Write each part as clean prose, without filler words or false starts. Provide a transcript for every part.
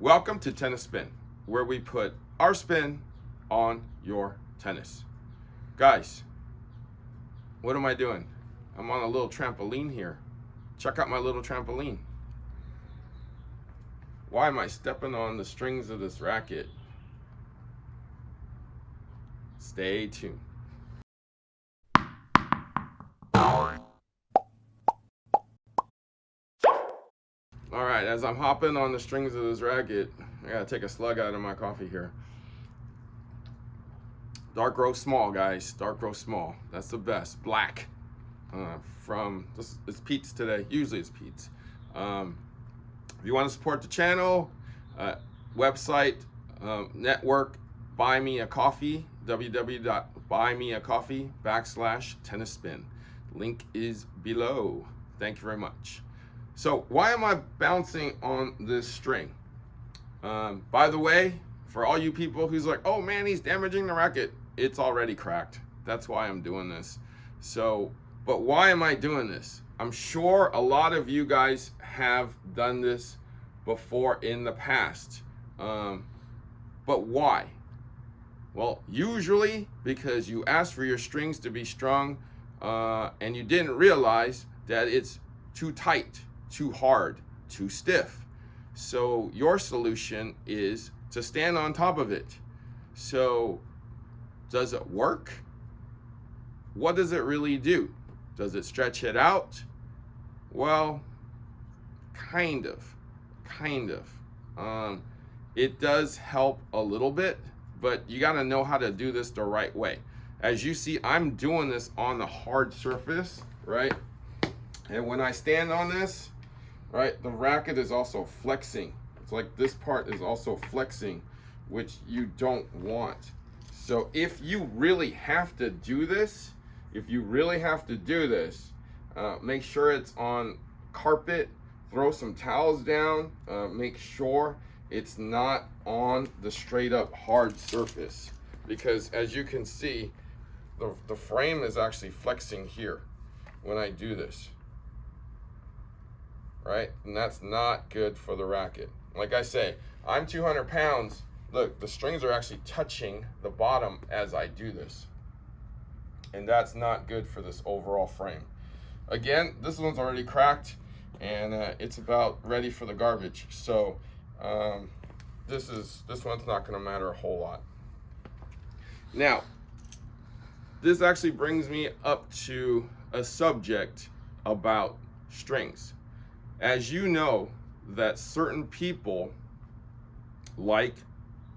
Welcome to Tennis Spin, where we put our spin on your tennis. Guys, what am I doing? I'm on a little trampoline here. Check out my little trampoline. Why am I stepping on the strings of this racket? Stay tuned. All right, as I'm hopping on the strings of this racket, I gotta take a slug out of my coffee here. Dark roast small, guys. Dark roast small. That's the best. Black. It's Pete's today. Usually it's Pete's. If you want to support the channel, website, network, buy me a coffee. www.buymeacoffee.com/tennis spin. Link is below. Thank you very much. So why am I bouncing on this string? By the way, for all you people who's like, oh man, he's damaging the racket, it's already cracked. That's why I'm doing this. So, but why am I doing this? I'm sure a lot of you guys have done this before in the past. But why? Well, usually because you asked for your strings to be strung and you didn't realize that it's too tight, too hard, too stiff. So your solution is to stand on top of it. So does it work? What does it really do? Does it stretch it out? Well, kind of. It does help a little bit, but you got to know how to do this the right way. As you see, I'm doing this on the hard surface, right? And when I stand on this, right, the racket is also flexing. It's like this part is also flexing, which you don't want. So if you really have to do this, make sure it's on carpet, throw some towels down, make sure it's not on the straight up hard surface. Because as you can see, the frame is actually flexing here when I do this. Right? And that's not good for the racket. Like I say, I'm 200 pounds. Look, the strings are actually touching the bottom as I do this. And that's not good for this overall frame. Again, this one's already cracked and it's about ready for the garbage. So this one's not gonna matter a whole lot. Now, this actually brings me up to a subject about strings. As you know, that certain people like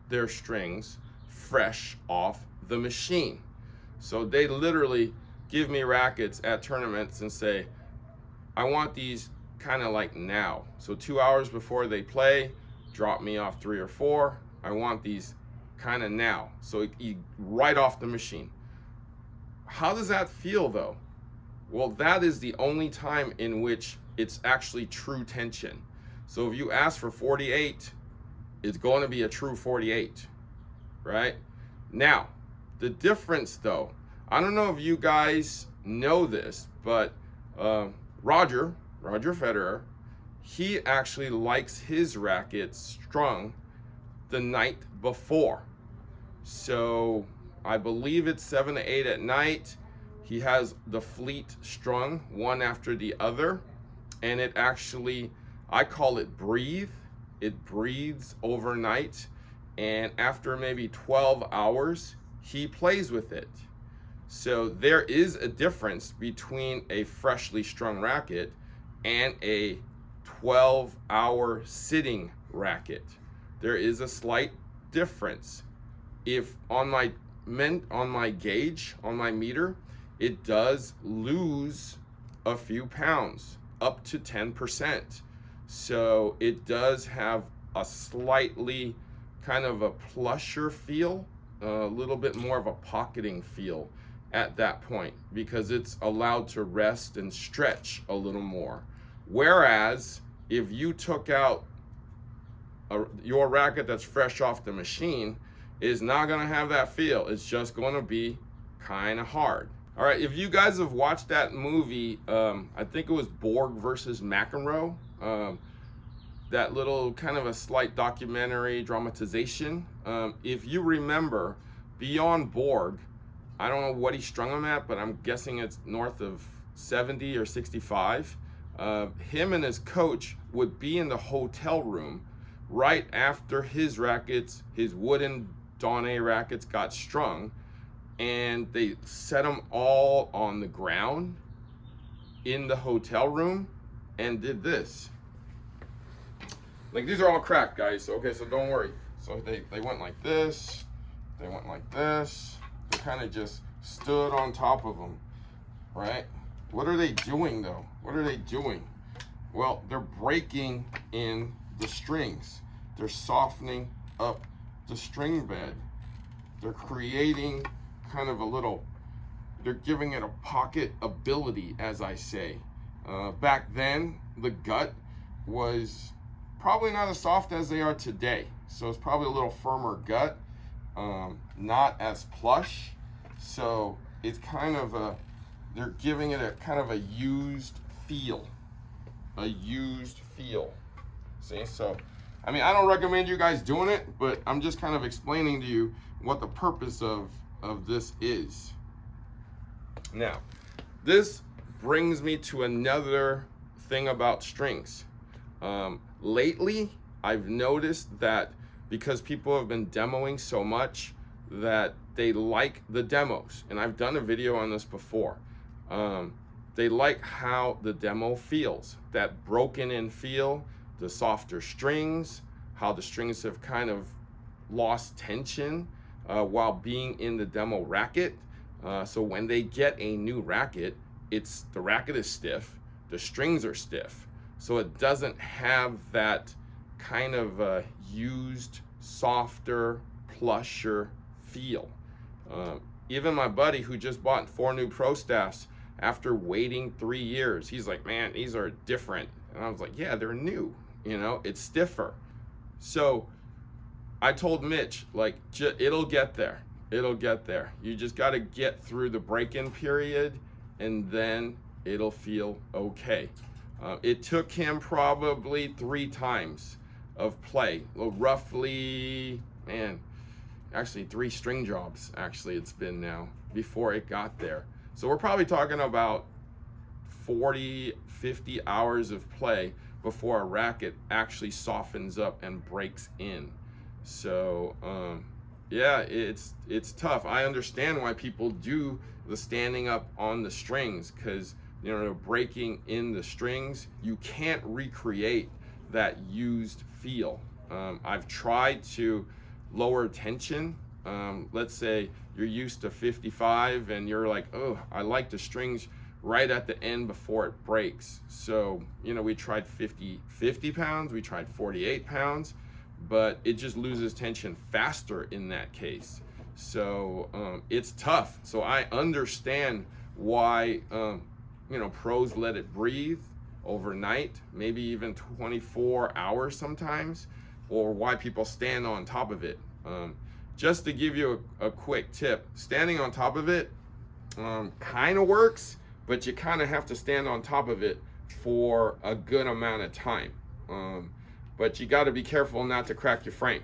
their strings fresh off the machine. So they literally give me rackets at tournaments and say, I want these kind of like now. So 2 hours before they play, drop me off 3 or 4. I want these kind of now. So right off the machine. How does that feel though? Well, that is the only time in which it's actually true tension. So if you ask for 48, it's going to be a true 48, right? Now, the difference though, I don't know if you guys know this, but Roger Federer, he actually likes his rackets strung the night before. So I believe it's 7 to 8 at night. He has the fleet strung one after the other, and it actually, I call it breathe. It breathes overnight, and after maybe 12 hours, he plays with it. So there is a difference between a freshly strung racket and a 12-hour sitting racket. There is a slight difference. If on my gauge, on my meter, it does lose a few pounds, up to 10%. So it does have a slightly kind of a plusher feel, a little bit more of a pocketing feel at that point, because it's allowed to rest and stretch a little more. Whereas if you took out your racket that's fresh off the machine, is not going to have that feel. It's just going to be kind of hard. All right, if you guys have watched that movie, I think it was Borg versus McEnroe. that little kind of a slight documentary dramatization. If you remember, Bjorn Borg, I don't know what he strung him at, but I'm guessing it's north of 70 or 65. Him and his coach would be in the hotel room right after his rackets, his wooden Donnay rackets, got strung, and they set them all on the ground in the hotel room and did this. Like, these are all cracked, guys. Okay, so don't worry. So they went like this, they went like this, they kind of just stood on top of them, right? What are they doing though? What are they doing? Well, they're breaking in the strings. They're softening up the string bed. They're creating kind of a little, they're giving it a pocket ability, as I say. Back then, the gut was probably not as soft as they are today. So it's probably a little firmer gut, not as plush. So it's kind of a, they're giving it a kind of a used feel. A used feel. See, so, I mean, I don't recommend you guys doing it, but I'm just kind of explaining to you what the purpose of this is. Now, this brings me to another thing about strings. Lately, I've noticed that because people have been demoing so much that they like the demos, and I've done a video on this before. They like how the demo feels, that broken in feel, the softer strings, how the strings have kind of lost tension while being in the demo racket. So when they get a new racket, the racket is stiff, the strings are stiff. So it doesn't have that kind of used, softer, plusher feel. Even my buddy who just bought 4 new Pro Staffs after waiting 3 years, he's like, man, these are different. And I was like, yeah, they're new, you know, it's stiffer. So I told Mitch, like, it'll get there. It'll get there. You just got to get through the break-in period, and then it'll feel okay. It took him probably 3 times of play, well, roughly, man, actually 3 string jobs, actually it's been now, before it got there. So we're probably talking about 40, 50 hours of play before a racket actually softens up and breaks in. So yeah, it's tough. I understand why people do the standing up on the strings, because, you know, breaking in the strings, you can't recreate that used feel. I've tried to lower tension. Let's say you're used to 55 and you're like, oh, I like the strings right at the end before it breaks. So, you know, we tried 50 pounds, we tried 48 pounds, but it just loses tension faster in that case. So it's tough. So I understand why, you know, pros let it breathe overnight, maybe even 24 hours sometimes, or why people stand on top of it. Just to give you a quick tip, standing on top of it kind of works, but you kind of have to stand on top of it for a good amount of time. But you got to be careful not to crack your frame.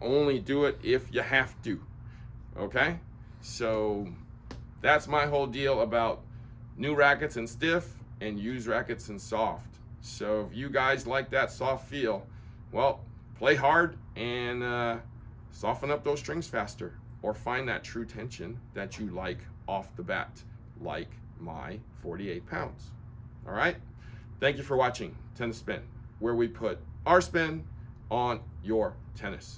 Only do it if you have to. Okay? So that's my whole deal about new rackets and stiff and used rackets and soft. So if you guys like that soft feel, well, play hard and soften up those strings faster, or find that true tension that you like off the bat, like my 48 pounds. All right? Thank you for watching Tennis Spin, where we put our spin on your tennis.